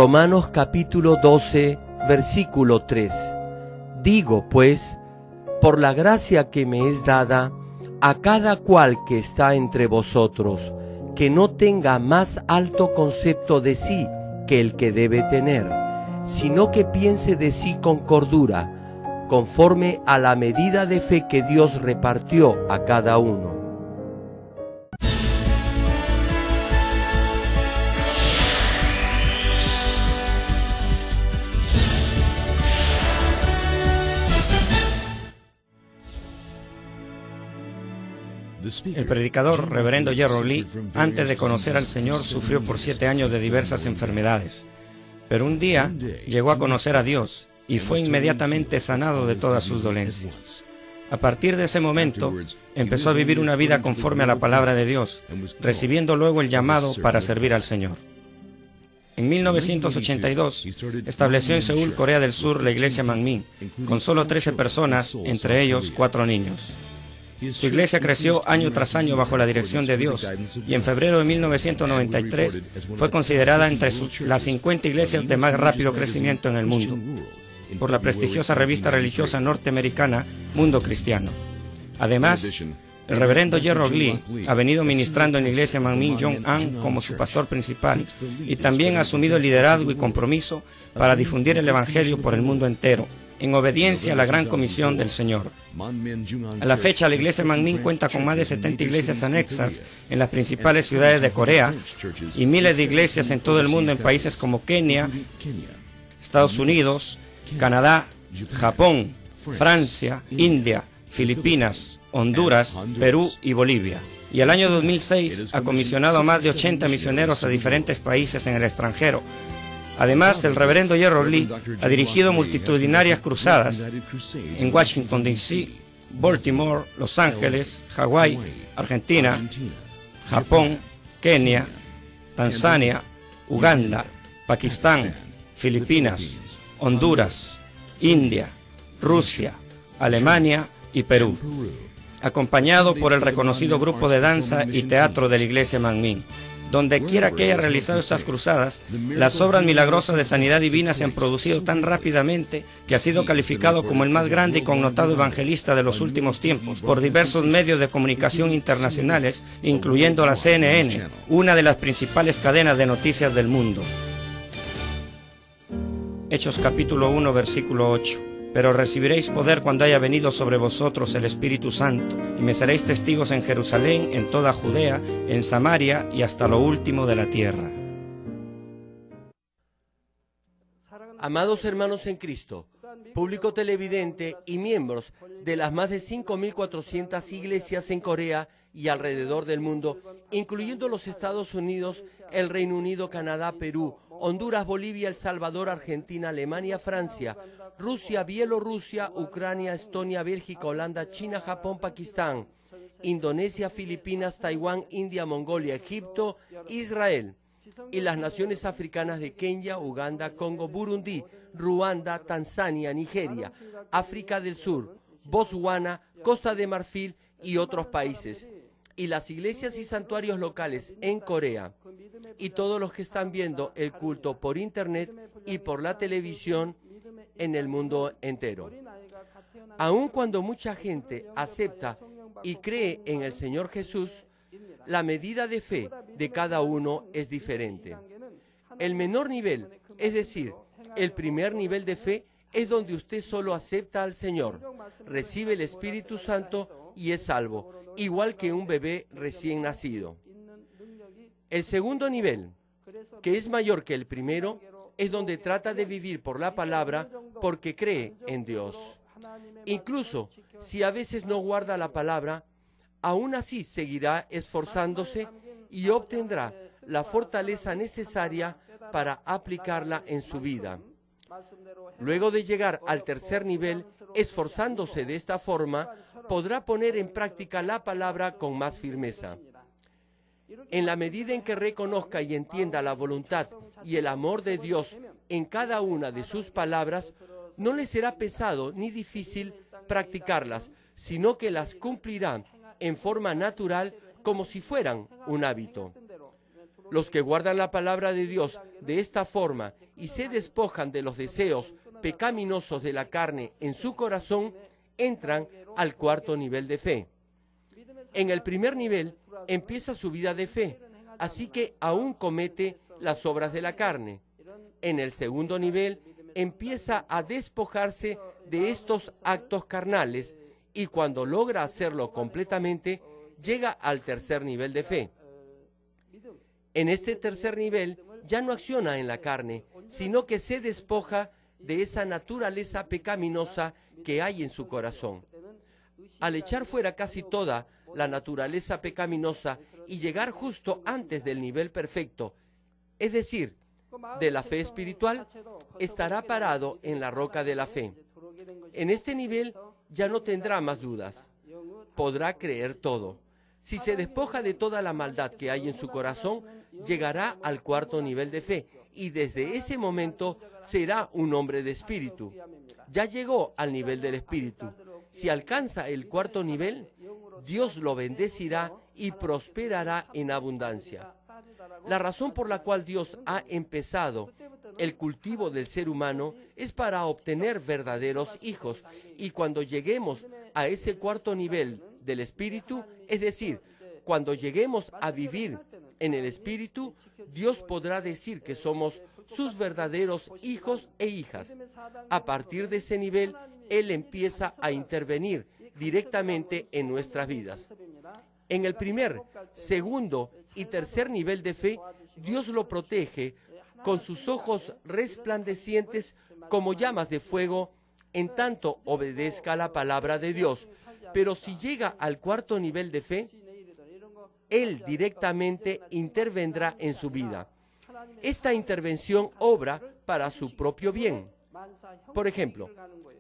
Romanos capítulo 12, versículo 3. Digo, pues, por la gracia que me es dada, a cada cual que está entre vosotros, que no tenga más alto concepto de sí que el que debe tener, sino que piense de sí con cordura, conforme a la medida de fe que Dios repartió a cada uno. El predicador, reverendo Gerald Lee, antes de conocer al Señor, sufrió por 7 años de diversas enfermedades. Pero un día llegó a conocer a Dios y fue inmediatamente sanado de todas sus dolencias. A partir de ese momento, empezó a vivir una vida conforme a la palabra de Dios, recibiendo luego el llamado para servir al Señor. En 1982, estableció en Seúl, Corea del Sur, la iglesia Manmin, con solo 13 personas, entre ellos 4 niños. Su iglesia creció año tras año bajo la dirección de Dios y en febrero de 1993 fue considerada entre las 50 iglesias de más rápido crecimiento en el mundo por la prestigiosa revista religiosa norteamericana Mundo Cristiano. Además, el reverendo Gerald Lee ha venido ministrando en la iglesia Manmin Jong-an como su pastor principal y también ha asumido el liderazgo y compromiso para difundir el evangelio por el mundo entero, en obediencia a la gran comisión del Señor. A la fecha, la iglesia Manmin cuenta con más de 70 iglesias anexas en las principales ciudades de Corea y miles de iglesias en todo el mundo en países como Kenia, Estados Unidos, Canadá, Japón, Francia, India, Filipinas, Honduras, Perú y Bolivia. Y el año 2006 ha comisionado a más de 80 misioneros a diferentes países en el extranjero. Además, el reverendo Gerald Lee ha dirigido multitudinarias cruzadas en Washington, D.C., Baltimore, Los Ángeles, Hawái, Argentina, Japón, Kenia, Tanzania, Uganda, Pakistán, Filipinas, Honduras, India, Rusia, Alemania y Perú, acompañado por el reconocido grupo de danza y teatro de la iglesia Manmin. Donde quiera que haya realizado estas cruzadas, las obras milagrosas de sanidad divina se han producido tan rápidamente que ha sido calificado como el más grande y connotado evangelista de los últimos tiempos por diversos medios de comunicación internacionales, incluyendo la CNN, una de las principales cadenas de noticias del mundo. Hechos capítulo 1, versículo 8. Pero recibiréis poder cuando haya venido sobre vosotros el Espíritu Santo, y me seréis testigos en Jerusalén, en toda Judea, en Samaria y hasta lo último de la tierra. Amados hermanos en Cristo, público televidente y miembros de las más de 5.400 iglesias en Corea y alrededor del mundo, incluyendo los Estados Unidos, el Reino Unido, Canadá, Perú, Honduras, Bolivia, El Salvador, Argentina, Alemania, Francia, Rusia, Bielorrusia, Ucrania, Estonia, Bélgica, Holanda, China, Japón, Pakistán, Indonesia, Filipinas, Taiwán, India, Mongolia, Egipto, Israel y las naciones africanas de Kenia, Uganda, Congo, Burundi, Ruanda, Tanzania, Nigeria, África del Sur, Botswana, Costa de Marfil y otros países, y las iglesias y santuarios locales en Corea, y todos los que están viendo el culto por internet y por la televisión en el mundo entero. Aun cuando mucha gente acepta y cree en el Señor Jesús, la medida de fe de cada uno es diferente. El menor nivel, es decir, el primer nivel de fe, es donde usted solo acepta al Señor, recibe el Espíritu Santo y es salvo, igual que un bebé recién nacido. El segundo nivel, que es mayor que el primero, es donde trata de vivir por la palabra porque cree en Dios. Incluso si a veces no guarda la palabra, aún así seguirá esforzándose y obtendrá la fortaleza necesaria para aplicarla en su vida. Luego de llegar al tercer nivel, esforzándose de esta forma, podrá poner en práctica la palabra con más firmeza. En la medida en que reconozca y entienda la voluntad y el amor de Dios en cada una de sus palabras, no le será pesado ni difícil practicarlas, sino que las cumplirá en forma natural como si fueran un hábito. Los que guardan la palabra de Dios de esta forma y se despojan de los deseos pecaminosos de la carne en su corazón, entran al cuarto nivel de fe. En el primer nivel empieza su vida de fe, así que aún comete las obras de la carne. En el segundo nivel empieza a despojarse de estos actos carnales y cuando logra hacerlo completamente, llega al tercer nivel de fe. En este tercer nivel ya no acciona en la carne, sino que se despoja de esa naturaleza pecaminosa que hay en su corazón. Al echar fuera casi toda la naturaleza pecaminosa y llegar justo antes del nivel perfecto, es decir, de la fe espiritual, estará parado en la roca de la fe. En este nivel ya no tendrá más dudas. Podrá creer todo. Si se despoja de toda la maldad que hay en su corazón, llegará al cuarto nivel de fe y desde ese momento será un hombre de espíritu. Ya llegó al nivel del espíritu. Si alcanza el cuarto nivel, Dios lo bendecirá y prosperará en abundancia. La razón por la cual Dios ha empezado el cultivo del ser humano es para obtener verdaderos hijos. Y cuando lleguemos a ese cuarto nivel del espíritu, es decir, cuando lleguemos a vivir en el espíritu, Dios podrá decir que somos sus verdaderos hijos e hijas. A partir de ese nivel, Él empieza a intervenir directamente en nuestras vidas. En el primer, segundo y tercer nivel de fe, Dios lo protege con sus ojos resplandecientes como llamas de fuego, en tanto obedezca la palabra de Dios. Pero si llega al cuarto nivel de fe, Él directamente intervendrá en su vida. Esta intervención obra para su propio bien. Por ejemplo,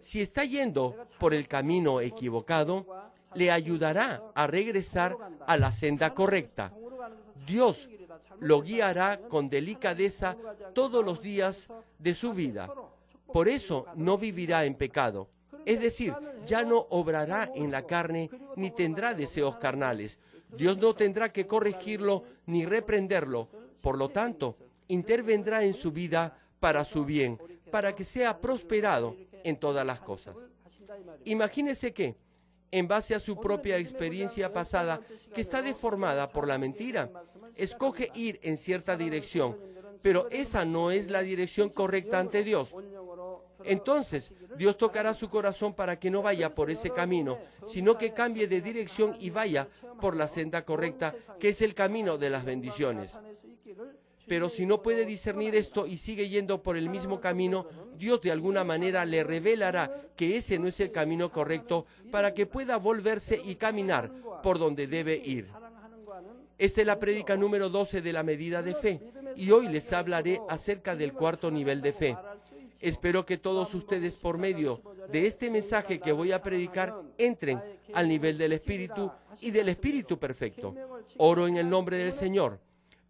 si está yendo por el camino equivocado, le ayudará a regresar a la senda correcta. Dios lo guiará con delicadeza todos los días de su vida. Por eso no vivirá en pecado. Es decir, ya no obrará en la carne ni tendrá deseos carnales. Dios no tendrá que corregirlo ni reprenderlo. Por lo tanto, intervendrá en su vida para su bien, para que sea prosperado en todas las cosas. Imagínese que, en base a su propia experiencia pasada, que está deformada por la mentira, escoge ir en cierta dirección, pero esa no es la dirección correcta ante Dios. Entonces, Dios tocará su corazón para que no vaya por ese camino, sino que cambie de dirección y vaya por la senda correcta, que es el camino de las bendiciones. Pero si no puede discernir esto y sigue yendo por el mismo camino, Dios de alguna manera le revelará que ese no es el camino correcto para que pueda volverse y caminar por donde debe ir. Esta es la prédica número 12 de la medida de fe y hoy les hablaré acerca del cuarto nivel de fe. Espero que todos ustedes por medio de este mensaje que voy a predicar entren al nivel del Espíritu y del Espíritu perfecto. Oro en el nombre del Señor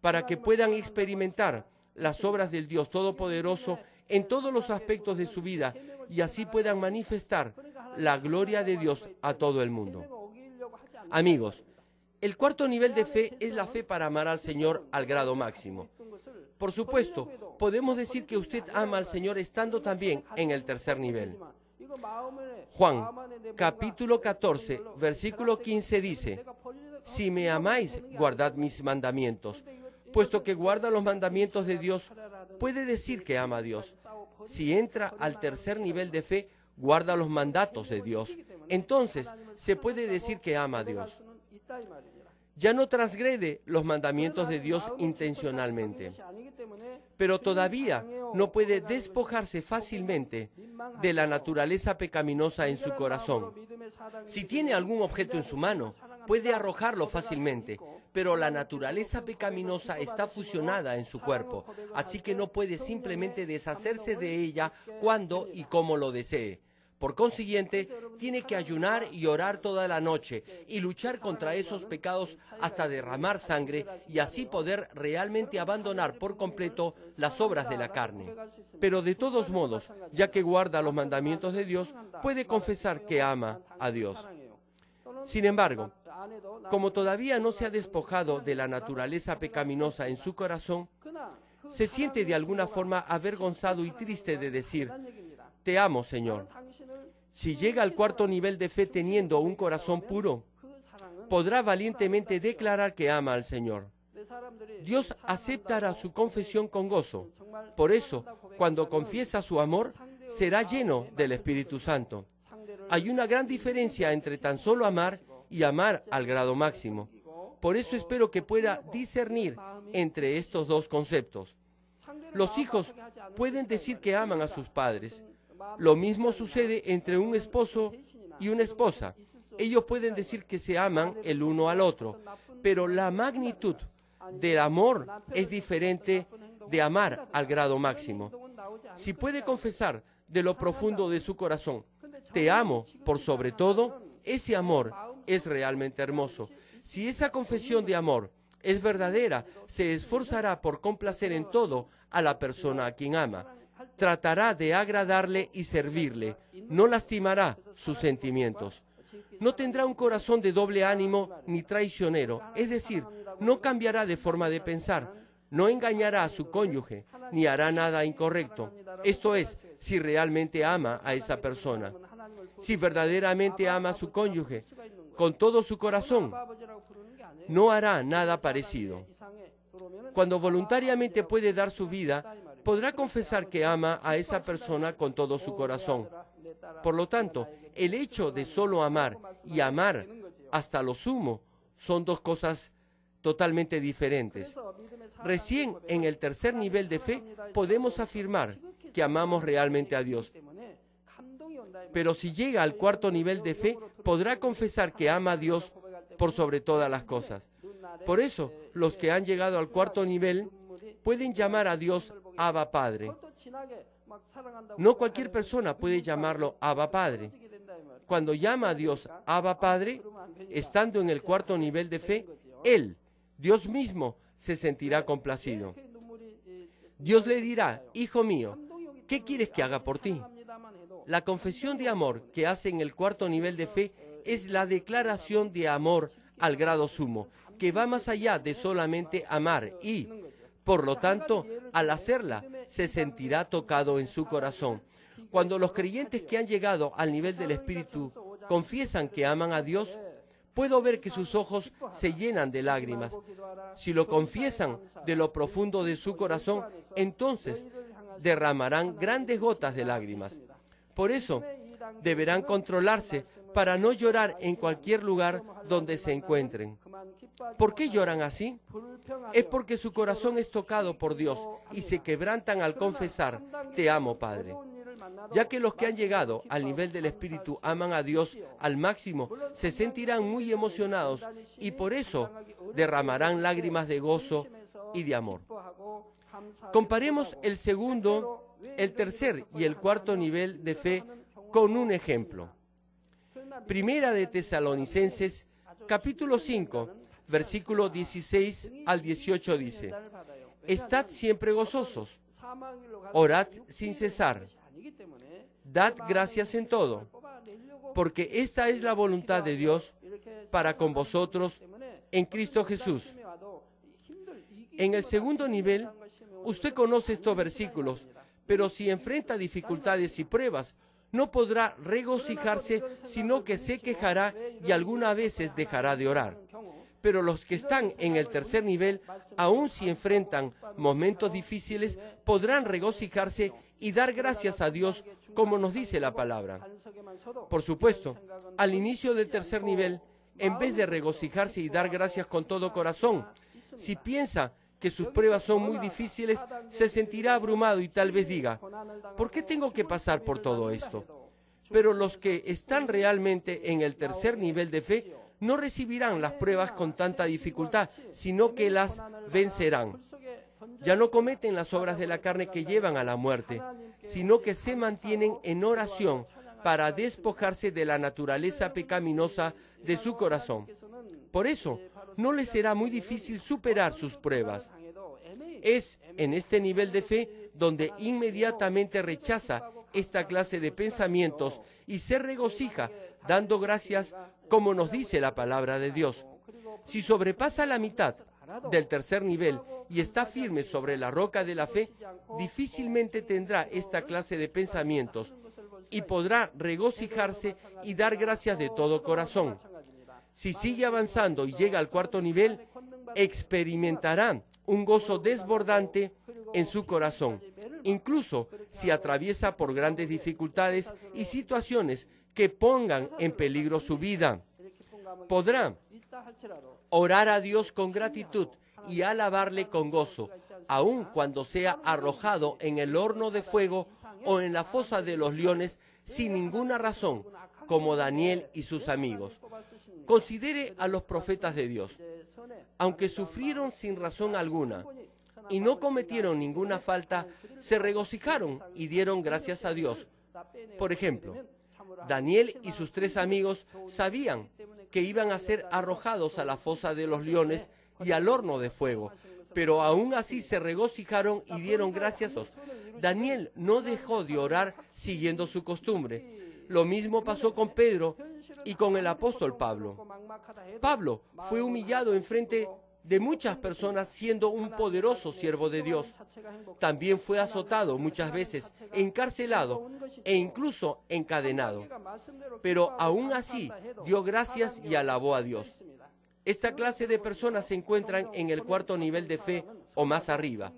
para que puedan experimentar las obras del Dios Todopoderoso en todos los aspectos de su vida y así puedan manifestar la gloria de Dios a todo el mundo. Amigos, el cuarto nivel de fe es la fe para amar al Señor al grado máximo. Por supuesto, podemos decir que usted ama al Señor estando también en el tercer nivel. Juan, capítulo 14, versículo 15 dice: si me amáis, guardad mis mandamientos. Puesto que guarda los mandamientos de Dios, puede decir que ama a Dios. Si entra al tercer nivel de fe, guarda los mandatos de Dios. Entonces, se puede decir que ama a Dios. Ya no transgrede los mandamientos de Dios intencionalmente, pero todavía no puede despojarse fácilmente de la naturaleza pecaminosa en su corazón. Si tiene algún objeto en su mano, puede arrojarlo fácilmente, pero la naturaleza pecaminosa está fusionada en su cuerpo, así que no puede simplemente deshacerse de ella cuando y como lo desee. Por consiguiente, tiene que ayunar y orar toda la noche y luchar contra esos pecados hasta derramar sangre y así poder realmente abandonar por completo las obras de la carne. Pero de todos modos, ya que guarda los mandamientos de Dios, puede confesar que ama a Dios. Sin embargo, como todavía no se ha despojado de la naturaleza pecaminosa en su corazón, se siente de alguna forma avergonzado y triste de decir, te amo, Señor. Si llega al cuarto nivel de fe teniendo un corazón puro, podrá valientemente declarar que ama al Señor. Dios aceptará su confesión con gozo. Por eso, cuando confiesa su amor, será lleno del Espíritu Santo. Hay una gran diferencia entre tan solo amar y amar al grado máximo. Por eso espero que pueda discernir entre estos dos conceptos. Los hijos pueden decir que aman a sus padres. Lo mismo sucede entre un esposo y una esposa. Ellos pueden decir que se aman el uno al otro, pero la magnitud del amor es diferente de amar al grado máximo. Si puede confesar de lo profundo de su corazón, te amo por sobre todo, ese amor es realmente hermoso. Si esa confesión de amor es verdadera, se esforzará por complacer en todo a la persona a quien ama. Tratará de agradarle y servirle. No lastimará sus sentimientos. No tendrá un corazón de doble ánimo ni traicionero, es decir, no cambiará de forma de pensar, no engañará a su cónyuge, ni hará nada incorrecto. Esto es, si realmente ama a esa persona. Si verdaderamente ama a su cónyuge, con todo su corazón, no hará nada parecido. Cuando voluntariamente puede dar su vida, podrá confesar que ama a esa persona con todo su corazón. Por lo tanto, el hecho de solo amar y amar hasta lo sumo son dos cosas totalmente diferentes. Recién en el tercer nivel de fe podemos afirmar que amamos realmente a Dios. Pero si llega al cuarto nivel de fe, podrá confesar que ama a Dios por sobre todas las cosas. Por eso, los que han llegado al cuarto nivel pueden llamar a Dios Abba Padre. No cualquier persona puede llamarlo Abba Padre. Cuando llama a Dios Abba Padre, estando en el cuarto nivel de fe, Él, Dios mismo, se sentirá complacido. Dios le dirá, hijo mío, ¿qué quieres que haga por ti? La confesión de amor que hace en el cuarto nivel de fe es la declaración de amor al grado sumo, que va más allá de solamente amar y, por lo tanto, al hacerla, se sentirá tocado en su corazón. Cuando los creyentes que han llegado al nivel del Espíritu confiesan que aman a Dios, puedo ver que sus ojos se llenan de lágrimas. Si lo confiesan de lo profundo de su corazón, entonces derramarán grandes gotas de lágrimas. Por eso, deberán controlarse para no llorar en cualquier lugar donde se encuentren. ¿Por qué lloran así? Es porque su corazón es tocado por Dios y se quebrantan al confesar, te amo, Padre. Ya que los que han llegado al nivel del Espíritu aman a Dios al máximo, se sentirán muy emocionados y por eso derramarán lágrimas de gozo y de amor. Comparemos el segundo, el tercer y el cuarto nivel de fe con un ejemplo. Primera de Tesalonicenses, capítulo 5, versículo 16 al 18 dice, estad siempre gozosos, orad sin cesar, dad gracias en todo, porque esta es la voluntad de Dios para con vosotros en Cristo Jesús. En el segundo nivel, usted conoce estos versículos, pero si enfrenta dificultades y pruebas, no podrá regocijarse, sino que se quejará y algunas veces dejará de orar. Pero los que están en el tercer nivel, aun si enfrentan momentos difíciles, podrán regocijarse y dar gracias a Dios, como nos dice la palabra. Por supuesto, al inicio del tercer nivel, en vez de regocijarse y dar gracias con todo corazón, si piensa que sus pruebas son muy difíciles, se sentirá abrumado y tal vez diga, ¿por qué tengo que pasar por todo esto? Pero los que están realmente en el tercer nivel de fe no recibirán las pruebas con tanta dificultad, sino que las vencerán. Ya no cometen las obras de la carne que llevan a la muerte, sino que se mantienen en oración para despojarse de la naturaleza pecaminosa de su corazón. Por eso, no les será muy difícil superar sus pruebas. Es en este nivel de fe donde inmediatamente rechaza esta clase de pensamientos y se regocija dando gracias como nos dice la palabra de Dios. Si sobrepasa la mitad del tercer nivel y está firme sobre la roca de la fe, difícilmente tendrá esta clase de pensamientos y podrá regocijarse y dar gracias de todo corazón. Si sigue avanzando y llega al cuarto nivel, experimentará un gozo desbordante en su corazón, incluso si atraviesa por grandes dificultades y situaciones que pongan en peligro su vida. Podrá orar a Dios con gratitud y alabarle con gozo, aun cuando sea arrojado en el horno de fuego o en la fosa de los leones sin ninguna razón, como Daniel y sus amigos. Considere a los profetas de Dios. Aunque sufrieron sin razón alguna y no cometieron ninguna falta, se regocijaron y dieron gracias a Dios. Por ejemplo, Daniel y sus 3 amigos sabían que iban a ser arrojados a la fosa de los leones y al horno de fuego, pero aún así se regocijaron y dieron gracias a Dios. Daniel no dejó de orar siguiendo su costumbre. Lo mismo pasó con Pedro y con el apóstol Pablo. Pablo fue humillado en frente de muchas personas siendo un poderoso siervo de Dios. También fue azotado muchas veces, encarcelado e incluso encadenado. Pero aún así dio gracias y alabó a Dios. Esta clase de personas se encuentran en el cuarto nivel de fe o más arriba.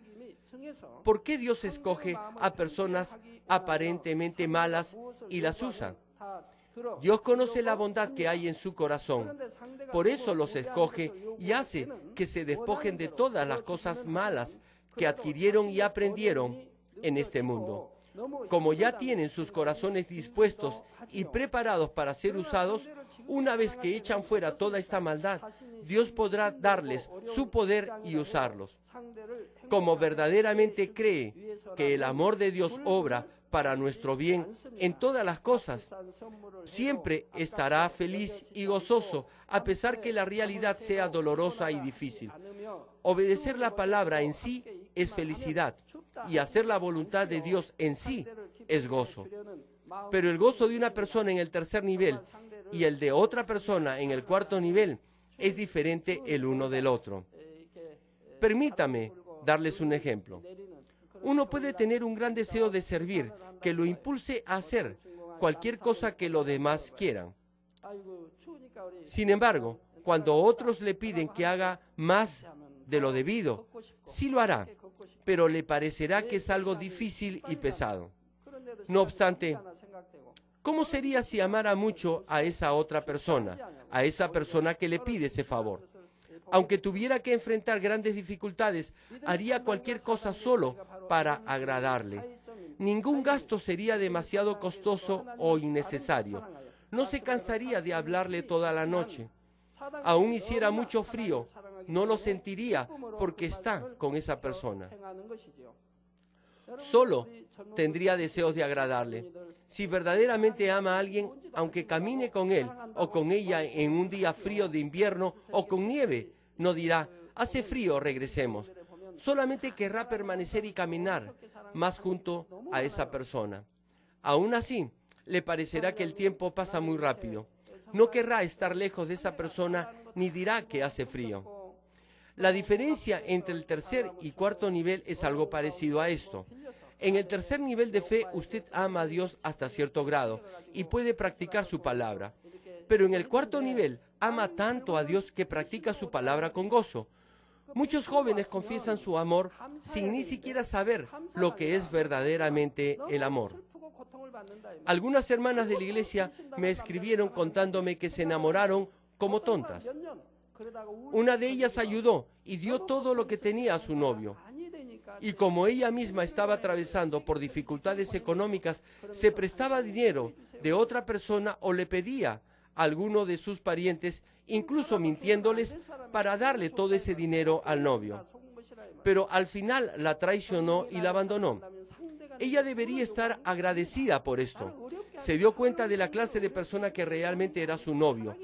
¿Por qué Dios escoge a personas aparentemente malas y las usa? Dios conoce la bondad que hay en su corazón. Por eso los escoge y hace que se despojen de todas las cosas malas que adquirieron y aprendieron en este mundo. Como ya tienen sus corazones dispuestos y preparados para ser usados, una vez que echan fuera toda esta maldad, Dios podrá darles su poder y usarlos. Como verdaderamente cree que el amor de Dios obra para nuestro bien en todas las cosas, siempre estará feliz y gozoso, a pesar que la realidad sea dolorosa y difícil. Obedecer la palabra en sí es felicidad, y hacer la voluntad de Dios en sí es gozo. Pero el gozo de una persona en el tercer nivel y el de otra persona en el cuarto nivel es diferente el uno del otro. Permítame darles un ejemplo. Uno puede tener un gran deseo de servir que lo impulse a hacer cualquier cosa que los demás quieran. Sin embargo, cuando otros le piden que haga más de lo debido, sí lo hará, pero le parecerá que es algo difícil y pesado. No obstante, ¿cómo sería si amara mucho a esa otra persona, a esa persona que le pide ese favor? Aunque tuviera que enfrentar grandes dificultades, haría cualquier cosa solo para agradarle. Ningún gasto sería demasiado costoso o innecesario. No se cansaría de hablarle toda la noche. Aún hiciera mucho frío, no lo sentiría porque está con esa persona. Solo tendría deseos de agradarle. Si verdaderamente ama a alguien, aunque camine con él o con ella en un día frío de invierno o con nieve, no dirá, hace frío, regresemos. Solamente querrá permanecer y caminar más junto a esa persona. Aún así, le parecerá que el tiempo pasa muy rápido. No querrá estar lejos de esa persona ni dirá que hace frío. La diferencia entre el tercer y cuarto nivel es algo parecido a esto. En el tercer nivel de fe, usted ama a Dios hasta cierto grado y puede practicar su palabra. Pero en el cuarto nivel, ama tanto a Dios que practica su palabra con gozo. Muchos jóvenes confiesan su amor sin ni siquiera saber lo que es verdaderamente el amor. Algunas hermanas de la iglesia me escribieron contándome que se enamoraron como tontas. Una de ellas ayudó y dio todo lo que tenía a su novio. Y como ella misma estaba atravesando por dificultades económicas, se prestaba dinero de otra persona o le pedía a alguno de sus parientes, incluso mintiéndoles, para darle todo ese dinero al novio. Pero al final la traicionó y la abandonó. Ella debería estar agradecida por esto. Se dio cuenta de la clase de persona que realmente era su novio.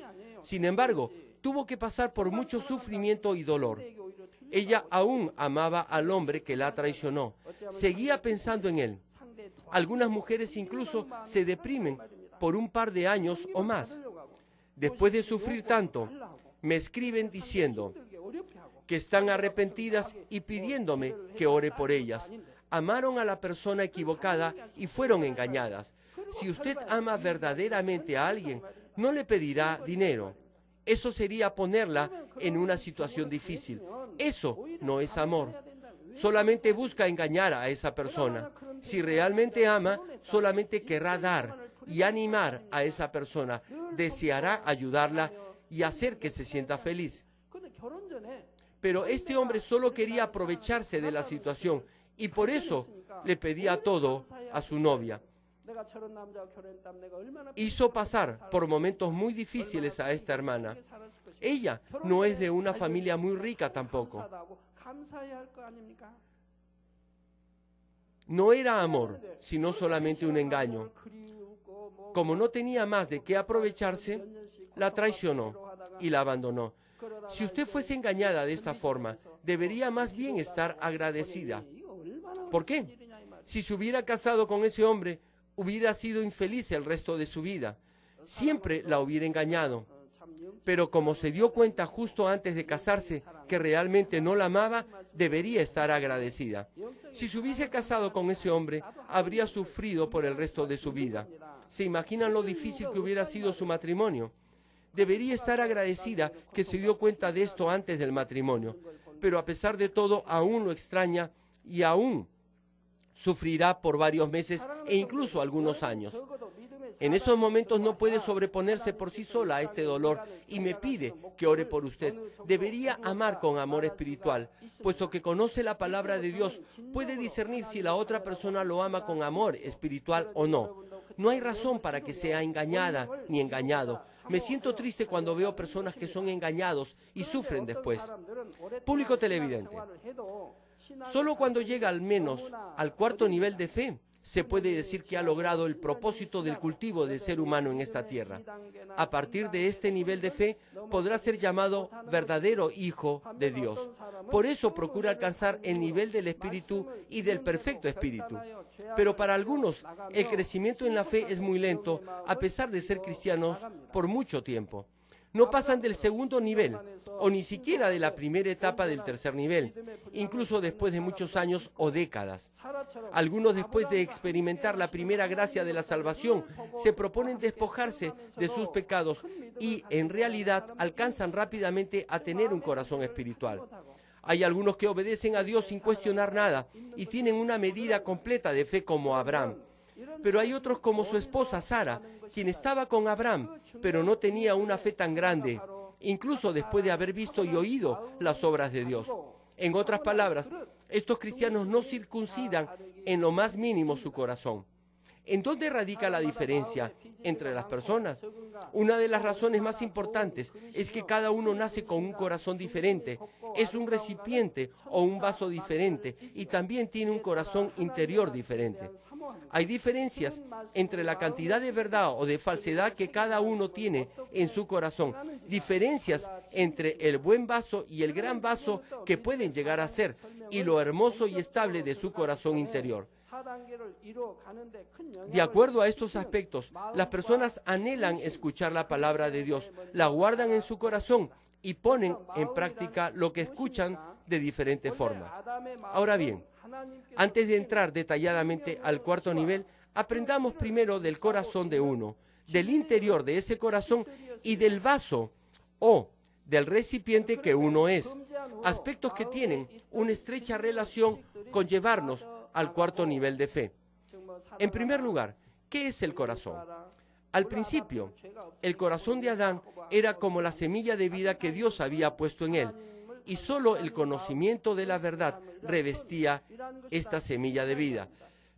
Sin embargo, tuvo que pasar por mucho sufrimiento y dolor. Ella aún amaba al hombre que la traicionó. Seguía pensando en él. Algunas mujeres incluso se deprimen por un par de años o más. Después de sufrir tanto, me escriben diciendo, que están arrepentidas y pidiéndome que ore por ellas. Amaron a la persona equivocada y fueron engañadas. Si usted ama verdaderamente a alguien, no le pedirá dinero. Eso sería ponerla en una situación difícil. Eso no es amor. Solamente busca engañar a esa persona. Si realmente ama, solamente querrá dar y animar a esa persona. Deseará ayudarla y hacer que se sienta feliz. Pero este hombre solo quería aprovecharse de la situación y por eso le pedía todo a su novia. Hizo pasar por momentos muy difíciles a esta hermana. Ella no es de una familia muy rica tampoco. No era amor, sino solamente un engaño. Como no tenía más de qué aprovecharse, la traicionó y la abandonó. Si usted fuese engañada de esta forma, debería más bien estar agradecida. ¿Por qué? Si se hubiera casado con ese hombre, hubiera sido infeliz el resto de su vida. Siempre la hubiera engañado. Pero como se dio cuenta justo antes de casarse que realmente no la amaba, debería estar agradecida. Si se hubiese casado con ese hombre, habría sufrido por el resto de su vida. ¿Se imaginan lo difícil que hubiera sido su matrimonio? Debería estar agradecida que se dio cuenta de esto antes del matrimonio. Pero a pesar de todo, aún lo extraña y aún sufrirá por varios meses e incluso algunos años. En esos momentos no puede sobreponerse por sí sola a este dolor y me pide que ore por usted. Debería amar con amor espiritual, puesto que conoce la palabra de Dios, puede discernir si la otra persona lo ama con amor espiritual o no. No hay razón para que sea engañada ni engañado. Me siento triste cuando veo personas que son engañados y sufren después. Público televidente, solo cuando llega al menos al cuarto nivel de fe, se puede decir que ha logrado el propósito del cultivo del ser humano en esta tierra. A partir de este nivel de fe, podrá ser llamado verdadero hijo de Dios. Por eso procura alcanzar el nivel del Espíritu y del perfecto Espíritu. Pero para algunos, el crecimiento en la fe es muy lento, a pesar de ser cristianos por mucho tiempo. No pasan del segundo nivel, o ni siquiera de la primera etapa del tercer nivel, incluso después de muchos años o décadas. Algunos, después de experimentar la primera gracia de la salvación, se proponen despojarse de sus pecados y, en realidad, alcanzan rápidamente a tener un corazón espiritual. Hay algunos que obedecen a Dios sin cuestionar nada y tienen una medida completa de fe como Abraham. Pero hay otros como su esposa Sara, quien estaba con Abraham, pero no tenía una fe tan grande, incluso después de haber visto y oído las obras de Dios. En otras palabras, estos cristianos no circuncidan en lo más mínimo su corazón. ¿En dónde radica la diferencia entre las personas? Una de las razones más importantes es que cada uno nace con un corazón diferente, es un recipiente o un vaso diferente y también tiene un corazón interior diferente. Hay diferencias entre la cantidad de verdad o de falsedad que cada uno tiene en su corazón, diferencias entre el buen vaso y el gran vaso que pueden llegar a ser, y lo hermoso y estable de su corazón interior. De acuerdo a estos aspectos, las personas anhelan escuchar la palabra de Dios, la guardan en su corazón y ponen en práctica lo que escuchan de diferente forma. Ahora bien, antes de entrar detalladamente al cuarto nivel, aprendamos primero del corazón de uno, del interior de ese corazón y del vaso o del recipiente que uno es, aspectos que tienen una estrecha relación con llevarnos al cuarto nivel de fe. En primer lugar, ¿qué es el corazón? Al principio, el corazón de Adán era como la semilla de vida que Dios había puesto en él, y solo el conocimiento de la verdad revestía esta semilla de vida.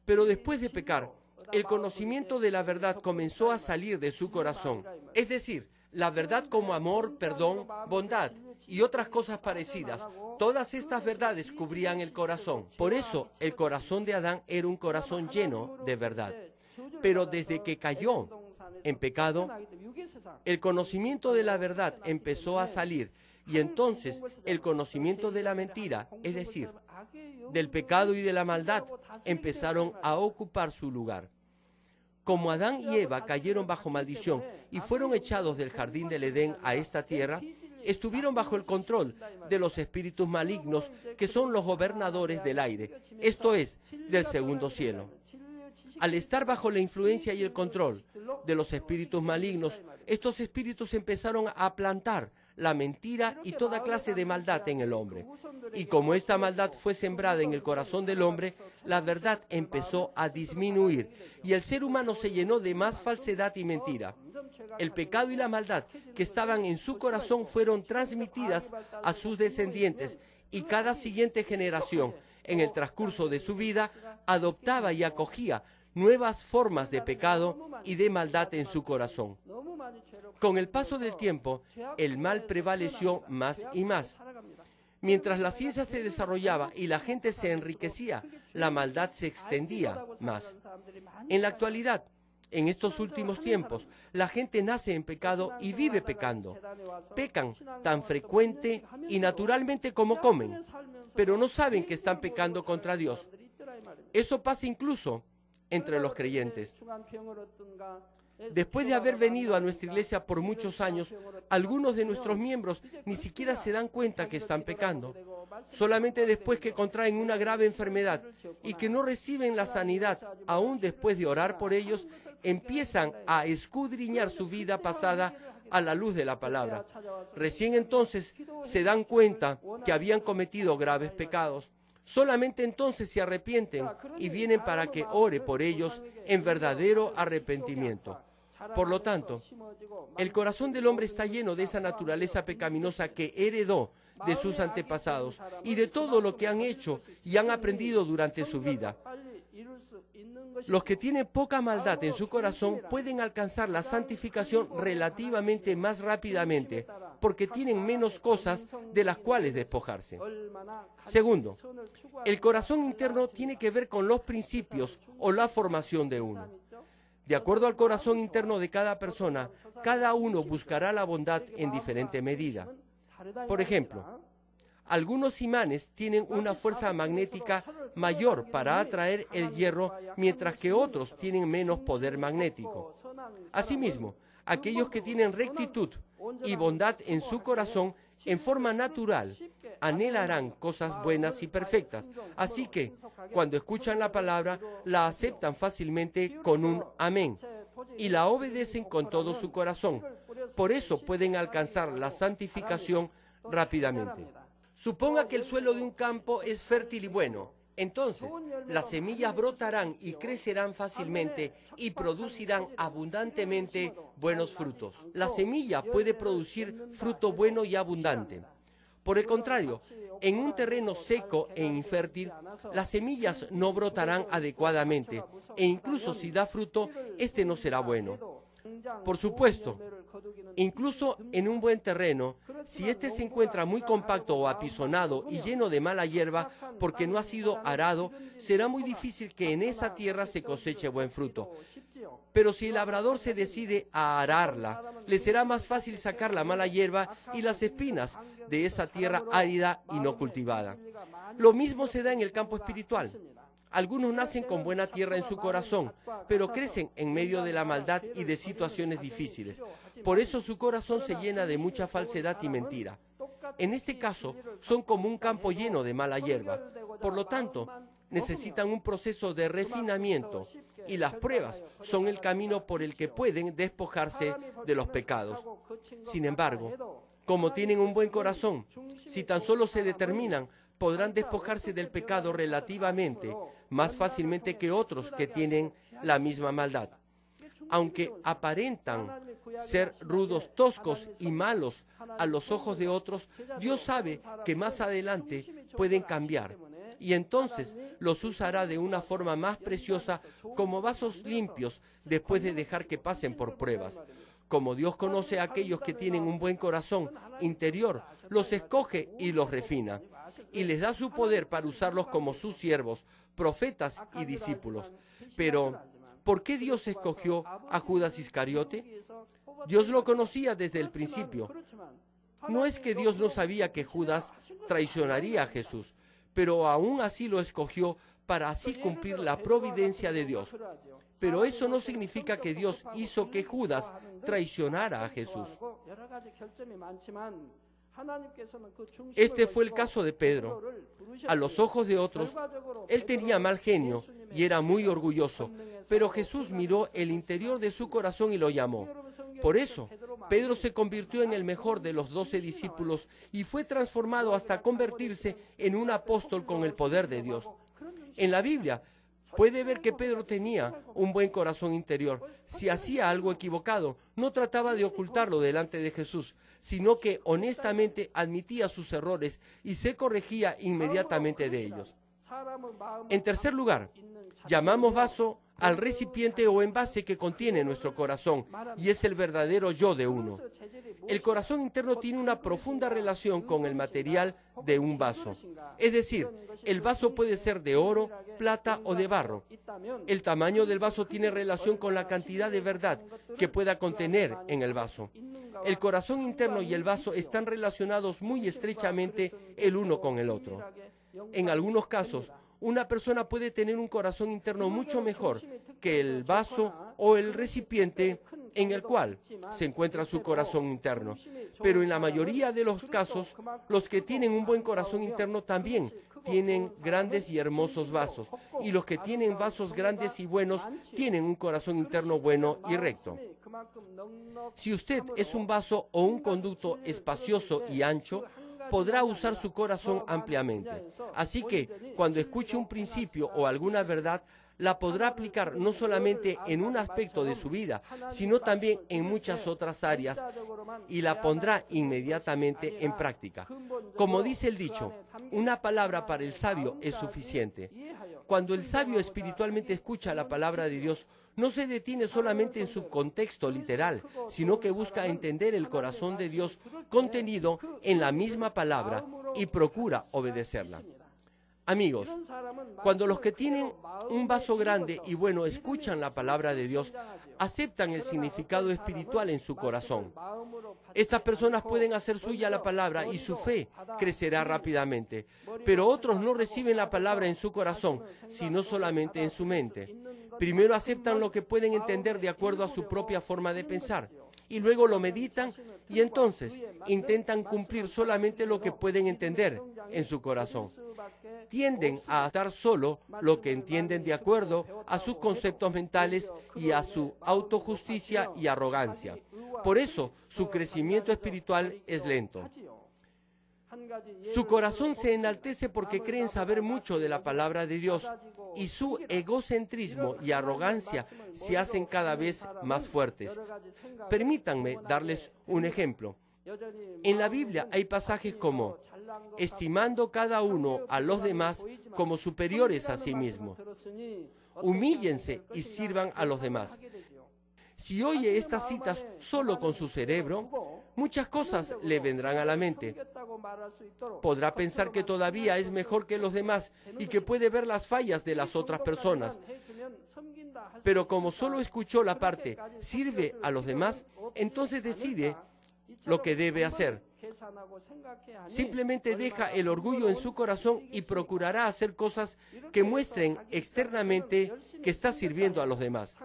Pero después de pecar, el conocimiento de la verdad comenzó a salir de su corazón, es decir, la verdad como amor, perdón, bondad y otras cosas parecidas. Todas estas verdades cubrían el corazón. Por eso, el corazón de Adán era un corazón lleno de verdad. Pero desde que cayó en pecado, el conocimiento de la verdad empezó a salir, y entonces el conocimiento de la mentira, es decir, del pecado y de la maldad, empezaron a ocupar su lugar. Como Adán y Eva cayeron bajo maldición y fueron echados del jardín del Edén a esta tierra, estuvieron bajo el control de los espíritus malignos que son los gobernadores del aire, esto es, del segundo cielo. Al estar bajo la influencia y el control de los espíritus malignos, estos espíritus empezaron a plantar la mentira y toda clase de maldad en el hombre. Y como esta maldad fue sembrada en el corazón del hombre, la verdad empezó a disminuir y el ser humano se llenó de más falsedad y mentira. El pecado y la maldad que estaban en su corazón fueron transmitidas a sus descendientes y cada siguiente generación, en el transcurso de su vida, adoptaba y acogía nuevas formas de pecado y de maldad en su corazón. Con el paso del tiempo, el mal prevaleció más y más. Mientras la ciencia se desarrollaba y la gente se enriquecía, la maldad se extendía más. En la actualidad, en estos últimos tiempos, la gente nace en pecado y vive pecando. Pecan tan frecuente y naturalmente como comen, pero no saben que están pecando contra Dios. Eso pasa incluso entre los creyentes. Después de haber venido a nuestra iglesia por muchos años, algunos de nuestros miembros ni siquiera se dan cuenta que están pecando. Solamente después que contraen una grave enfermedad y que no reciben la sanidad, aún después de orar por ellos, empiezan a escudriñar su vida pasada a la luz de la palabra. Recién entonces se dan cuenta que habían cometido graves pecados. Solamente entonces se arrepienten y vienen para que ore por ellos en verdadero arrepentimiento. Por lo tanto, el corazón del hombre está lleno de esa naturaleza pecaminosa que heredó de sus antepasados y de todo lo que han hecho y han aprendido durante su vida. Los que tienen poca maldad en su corazón pueden alcanzar la santificación relativamente más rápidamente, porque tienen menos cosas de las cuales despojarse. Segundo, el corazón interno tiene que ver con los principios o la formación de uno. De acuerdo al corazón interno de cada persona, cada uno buscará la bondad en diferente medida. Por ejemplo, algunos imanes tienen una fuerza magnética mayor para atraer el hierro, mientras que otros tienen menos poder magnético. Asimismo, aquellos que tienen rectitud y bondad en su corazón, en forma natural, anhelarán cosas buenas y perfectas. Así que, cuando escuchan la palabra, la aceptan fácilmente con un amén y la obedecen con todo su corazón. Por eso pueden alcanzar la santificación rápidamente. Suponga que el suelo de un campo es fértil y bueno. Entonces, las semillas brotarán y crecerán fácilmente y producirán abundantemente buenos frutos. La semilla puede producir fruto bueno y abundante. Por el contrario, en un terreno seco e infértil, las semillas no brotarán adecuadamente e incluso si da fruto, este no será bueno. Por supuesto, incluso en un buen terreno, si este se encuentra muy compacto o apisonado y lleno de mala hierba porque no ha sido arado, será muy difícil que en esa tierra se coseche buen fruto. Pero si el labrador se decide a ararla, le será más fácil sacar la mala hierba y las espinas de esa tierra árida y no cultivada. Lo mismo se da en el campo espiritual. Algunos nacen con buena tierra en su corazón, pero crecen en medio de la maldad y de situaciones difíciles. Por eso su corazón se llena de mucha falsedad y mentira. En este caso, son como un campo lleno de mala hierba. Por lo tanto, necesitan un proceso de refinamiento y las pruebas son el camino por el que pueden despojarse de los pecados. Sin embargo, como tienen un buen corazón, si tan solo se determinan, podrán despojarse del pecado relativamente más fácilmente que otros que tienen la misma maldad. Aunque aparentan ser rudos, toscos y malos a los ojos de otros, Dios sabe que más adelante pueden cambiar y entonces los usará de una forma más preciosa como vasos limpios después de dejar que pasen por pruebas. Como Dios conoce a aquellos que tienen un buen corazón interior, los escoge y los refina, y les da su poder para usarlos como sus siervos, profetas y discípulos. Pero, ¿por qué Dios escogió a Judas Iscariote? Dios lo conocía desde el principio. No es que Dios no sabía que Judas traicionaría a Jesús, pero aún así lo escogió para así cumplir la providencia de Dios. Pero eso no significa que Dios hizo que Judas traicionara a Jesús. Este fue el caso de Pedro. A los ojos de otros, él tenía mal genio y era muy orgulloso, pero Jesús miró el interior de su corazón y lo llamó. Por eso, Pedro se convirtió en el mejor de los 12 discípulos y fue transformado hasta convertirse en un apóstol con el poder de Dios. En la Biblia, puede ver que Pedro tenía un buen corazón interior. Si hacía algo equivocado, no trataba de ocultarlo delante de Jesús, sino que honestamente admitía sus errores y se corregía inmediatamente de ellos. En tercer lugar, llamamos vaso al recipiente o envase que contiene nuestro corazón y es el verdadero yo de uno. El corazón interno tiene una profunda relación con el material de un vaso. Es decir, el vaso puede ser de oro, plata o de barro. El tamaño del vaso tiene relación con la cantidad de verdad que pueda contener en el vaso. El corazón interno y el vaso están relacionados muy estrechamente el uno con el otro. En algunos casos, una persona puede tener un corazón interno mucho mejor que el vaso o el recipiente en el cual se encuentra su corazón interno. Pero en la mayoría de los casos, los que tienen un buen corazón interno también tienen grandes y hermosos vasos. Y los que tienen vasos grandes y buenos tienen un corazón interno bueno y recto. Si usted es un vaso o un conducto espacioso y ancho, podrá usar su corazón ampliamente. Así que, cuando escuche un principio o alguna verdad, la podrá aplicar no solamente en un aspecto de su vida, sino también en muchas otras áreas y la pondrá inmediatamente en práctica. Como dice el dicho, una palabra para el sabio es suficiente. Cuando el sabio espiritualmente escucha la palabra de Dios, no se detiene solamente en su contexto literal, sino que busca entender el corazón de Dios contenido en la misma palabra y procura obedecerla. Amigos, cuando los que tienen un vaso grande y bueno escuchan la palabra de Dios, aceptan el significado espiritual en su corazón. Estas personas pueden hacer suya la palabra y su fe crecerá rápidamente, pero otros no reciben la palabra en su corazón, sino solamente en su mente. Primero aceptan lo que pueden entender de acuerdo a su propia forma de pensar, y luego lo meditan y entonces intentan cumplir solamente lo que pueden entender en su corazón. Tienden a aceptar solo lo que entienden de acuerdo a sus conceptos mentales y a su autojusticia y arrogancia. Por eso, su crecimiento espiritual es lento. Su corazón se enaltece porque creen saber mucho de la palabra de Dios y su egocentrismo y arrogancia se hacen cada vez más fuertes. Permítanme darles un ejemplo. En la Biblia hay pasajes como: estimando cada uno a los demás como superiores a sí mismos. Humíllense y sirvan a los demás. Si oye estas citas solo con su cerebro, muchas cosas le vendrán a la mente. Podrá pensar que todavía es mejor que los demás y que puede ver las fallas de las otras personas. Pero como solo escuchó la parte "sirve a los demás", entonces decide lo que debe hacer. Simplemente deja el orgullo en su corazón y procurará hacer cosas que muestren externamente que está sirviendo a los demás.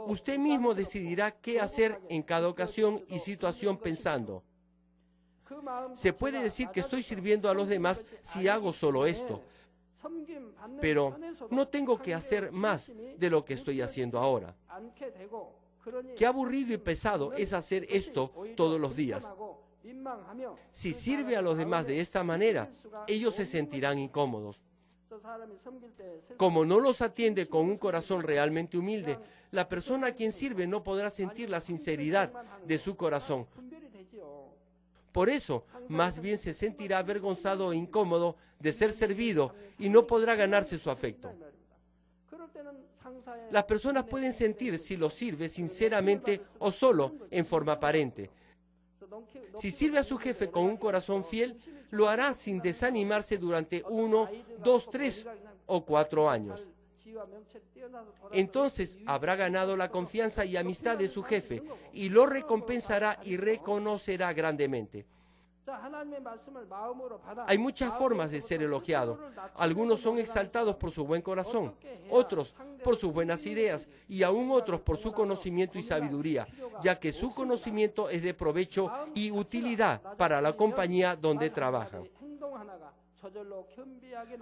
Usted mismo decidirá qué hacer en cada ocasión y situación pensando: se puede decir que estoy sirviendo a los demás si hago solo esto, pero no tengo que hacer más de lo que estoy haciendo ahora. Qué aburrido y pesado es hacer esto todos los días. Si sirve a los demás de esta manera, ellos se sentirán incómodos. Como no los atiende con un corazón realmente humilde, la persona a quien sirve no podrá sentir la sinceridad de su corazón. Por eso, más bien se sentirá avergonzado e incómodo de ser servido y no podrá ganarse su afecto. Las personas pueden sentir si lo sirve sinceramente o solo en forma aparente. Si sirve a su jefe con un corazón fiel, lo hará sin desanimarse durante 1, 2, 3 o 4 años. Entonces habrá ganado la confianza y amistad de su jefe y lo recompensará y reconocerá grandemente. Hay muchas formas de ser elogiado. Algunos son exaltados por su buen corazón, otros por sus buenas ideas y aún otros por su conocimiento y sabiduría, ya que su conocimiento es de provecho y utilidad para la compañía donde trabajan.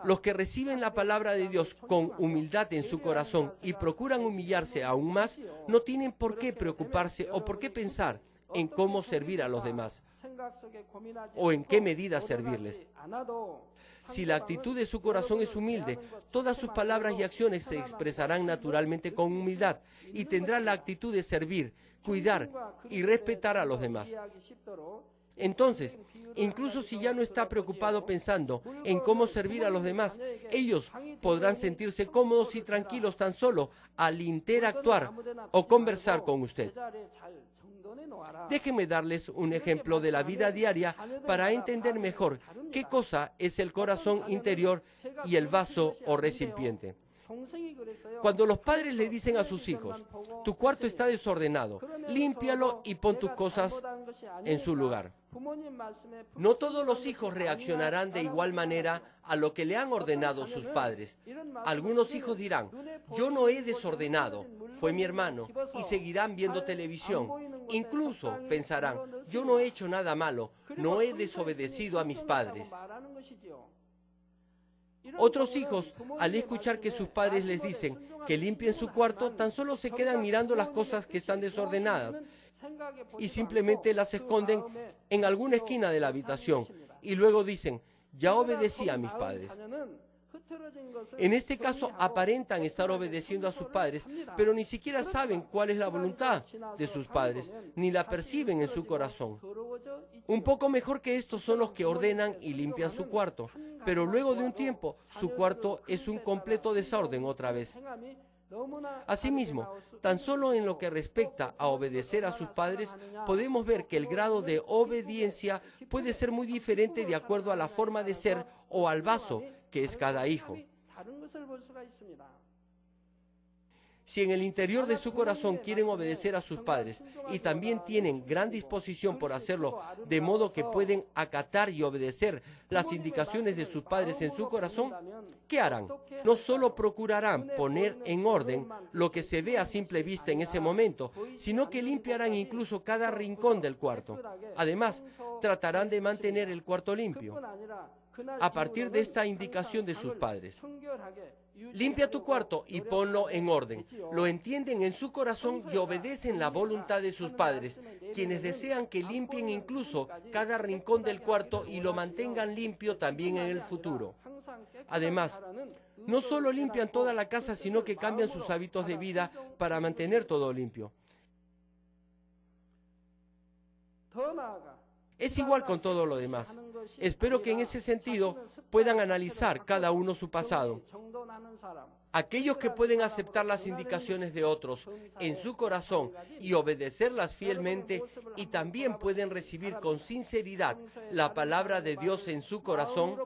Los que reciben la palabra de Dios con humildad en su corazón y procuran humillarse aún más, no tienen por qué preocuparse o por qué pensar en cómo servir a los demás o en qué medida servirles. Si la actitud de su corazón es humilde, todas sus palabras y acciones se expresarán naturalmente con humildad y tendrán la actitud de servir, cuidar y respetar a los demás. Entonces, incluso si ya no está preocupado pensando en cómo servir a los demás, ellos podrán sentirse cómodos y tranquilos tan solo al interactuar o conversar con usted. Déjenme darles un ejemplo de la vida diaria para entender mejor qué cosa es el corazón interior y el vaso o recipiente. Cuando los padres le dicen a sus hijos, tu cuarto está desordenado, límpialo y pon tus cosas en su lugar. No todos los hijos reaccionarán de igual manera a lo que le han ordenado sus padres. Algunos hijos dirán, yo no he desordenado, fue mi hermano, y seguirán viendo televisión. Incluso pensarán, yo no he hecho nada malo, no he desobedecido a mis padres. Otros hijos, al escuchar que sus padres les dicen que limpien su cuarto, tan solo se quedan mirando las cosas que están desordenadas y simplemente las esconden en alguna esquina de la habitación y luego dicen, ya obedecí a mis padres. En este caso aparentan estar obedeciendo a sus padres, pero ni siquiera saben cuál es la voluntad de sus padres, ni la perciben en su corazón. Un poco mejor que estos son los que ordenan y limpian su cuarto, pero luego de un tiempo su cuarto es un completo desorden otra vez. Asimismo, tan solo en lo que respecta a obedecer a sus padres, podemos ver que el grado de obediencia puede ser muy diferente de acuerdo a la forma de ser o al vaso que es cada hijo. Si en el interior de su corazón quieren obedecer a sus padres y también tienen gran disposición por hacerlo, de modo que pueden acatar y obedecer las indicaciones de sus padres en su corazón, ¿qué harán? No solo procurarán poner en orden lo que se ve a simple vista en ese momento, sino que limpiarán incluso cada rincón del cuarto. Además, tratarán de mantener el cuarto limpio a partir de esta indicación de sus padres. Limpia tu cuarto y ponlo en orden. Lo entienden en su corazón y obedecen la voluntad de sus padres, quienes desean que limpien incluso cada rincón del cuarto y lo mantengan limpio también en el futuro. Además, no solo limpian toda la casa, sino que cambian sus hábitos de vida para mantener todo limpio. Es igual con todo lo demás. Espero que en ese sentido puedan analizar cada uno su pasado. Aquellos que pueden aceptar las indicaciones de otros en su corazón y obedecerlas fielmente, y también pueden recibir con sinceridad la palabra de Dios en su corazón,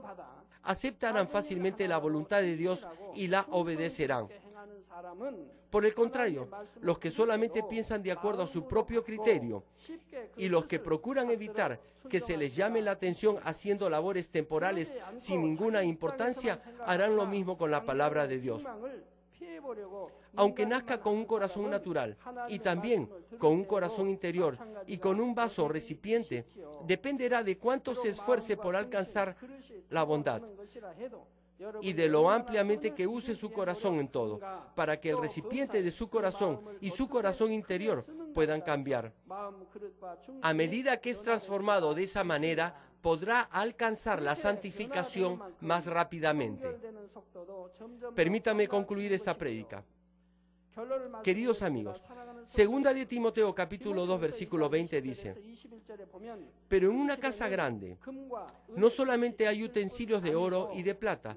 aceptarán fácilmente la voluntad de Dios y la obedecerán. Por el contrario, los que solamente piensan de acuerdo a su propio criterio y los que procuran evitar que se les llame la atención haciendo labores temporales sin ninguna importancia, harán lo mismo con la palabra de Dios. Aunque nazca con un corazón natural y también con un corazón interior y con un vaso o recipiente, dependerá de cuánto se esfuerce por alcanzar la bondad y de lo ampliamente que use su corazón en todo, para que el recipiente de su corazón y su corazón interior puedan cambiar. A medida que es transformado de esa manera, podrá alcanzar la santificación más rápidamente. Permítame concluir esta prédica. Queridos amigos, segunda de Timoteo capítulo 2 versículo 20 dice, pero en una casa grande no solamente hay utensilios de oro y de plata,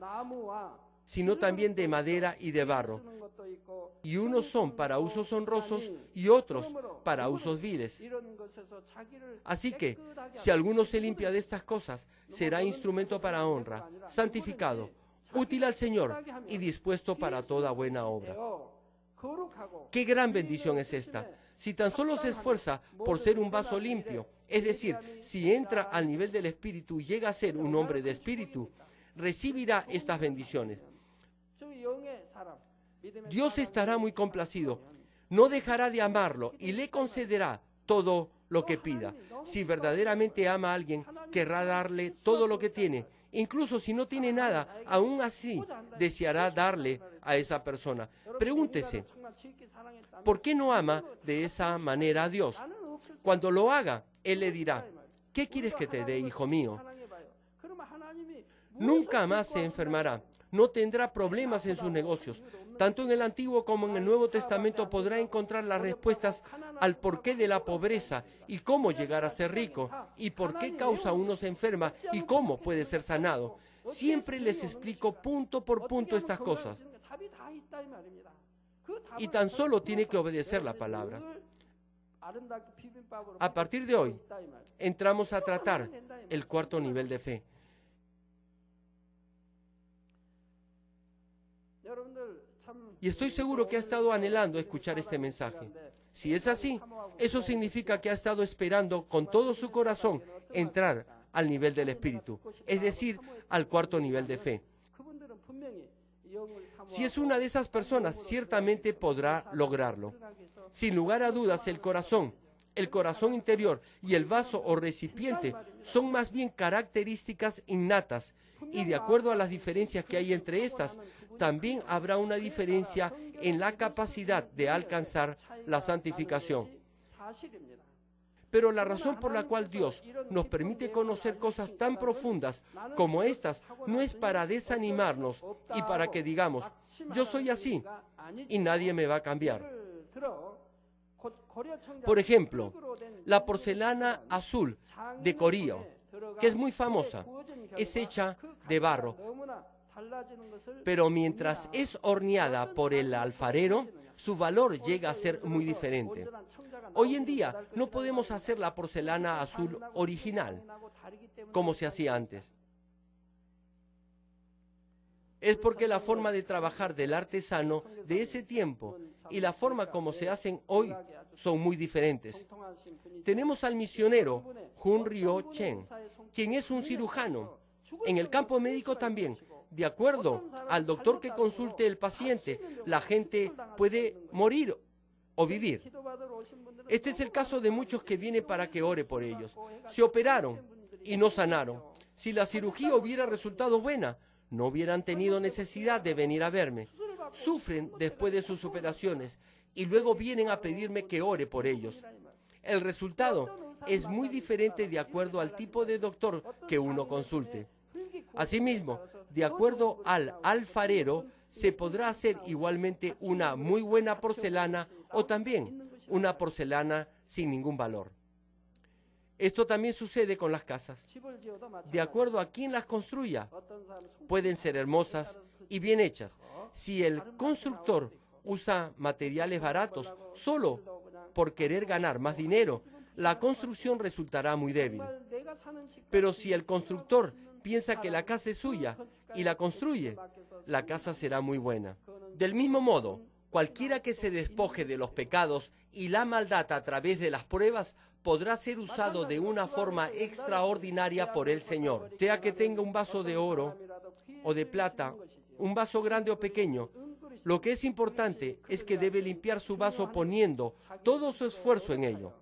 sino también de madera y de barro, y unos son para usos honrosos y otros para usos viles. Así que, si alguno se limpia de estas cosas, será instrumento para honra, santificado, útil al Señor y dispuesto para toda buena obra. ¡Qué gran bendición es esta! Si tan solo se esfuerza por ser un vaso limpio, es decir, si entra al nivel del Espíritu y llega a ser un hombre de Espíritu, recibirá estas bendiciones. Dios estará muy complacido, no dejará de amarlo y le concederá todo lo que pida. Si verdaderamente ama a alguien, querrá darle todo lo que tiene. Incluso si no tiene nada, aún así deseará darle a esa persona. Pregúntese, ¿por qué no ama de esa manera a Dios? Cuando lo haga, Él le dirá, ¿qué quieres que te dé, hijo mío? Nunca más se enfermará, no tendrá problemas en sus negocios. Tanto en el Antiguo como en el Nuevo Testamento podrá encontrar las respuestas al porqué de la pobreza y cómo llegar a ser rico, y por qué causa uno se enferma y cómo puede ser sanado. Siempre les explico punto por punto estas cosas. Y tan solo tiene que obedecer la palabra. A partir de hoy, entramos a tratar el cuarto nivel de fe. Y estoy seguro que ha estado anhelando escuchar este mensaje. Si es así, eso significa que ha estado esperando con todo su corazón entrar al nivel del Espíritu, es decir, al cuarto nivel de fe. Si es una de esas personas, ciertamente podrá lograrlo. Sin lugar a dudas, el corazón interior y el vaso o recipiente son más bien características innatas, y de acuerdo a las diferencias que hay entre estas, también habrá una diferencia en la capacidad de alcanzar la santificación. Pero la razón por la cual Dios nos permite conocer cosas tan profundas como estas no es para desanimarnos y para que digamos, yo soy así y nadie me va a cambiar. Por ejemplo, la porcelana azul de Corío, que es muy famosa, es hecha de barro, pero mientras es horneada por el alfarero, su valor llega a ser muy diferente. Hoy en día no podemos hacer la porcelana azul original, como se hacía antes. Es porque la forma de trabajar del artesano de ese tiempo y la forma como se hacen hoy son muy diferentes. Tenemos al misionero Jun Ryo Chen, quien es un cirujano. En el campo médico también, de acuerdo al doctor que consulte el paciente, la gente puede morir o vivir. Este es el caso de muchos que vienen para que ore por ellos. Se operaron y no sanaron. Si la cirugía hubiera resultado buena, no hubieran tenido necesidad de venir a verme. Sufren después de sus operaciones y luego vienen a pedirme que ore por ellos. El resultado es muy diferente de acuerdo al tipo de doctor que uno consulte. Asimismo, de acuerdo al alfarero, se podrá hacer igualmente una muy buena porcelana o también una porcelana sin ningún valor. Esto también sucede con las casas. De acuerdo a quien las construya, pueden ser hermosas y bien hechas. Si el constructor usa materiales baratos solo por querer ganar más dinero, la construcción resultará muy débil. Pero si el constructor piensa que la casa es suya y la construye, la casa será muy buena. Del mismo modo, cualquiera que se despoje de los pecados y la maldad a través de las pruebas podrá ser usado de una forma extraordinaria por el Señor. Sea que tenga un vaso de oro o de plata, un vaso grande o pequeño, lo que es importante es que debe limpiar su vaso poniendo todo su esfuerzo en ello.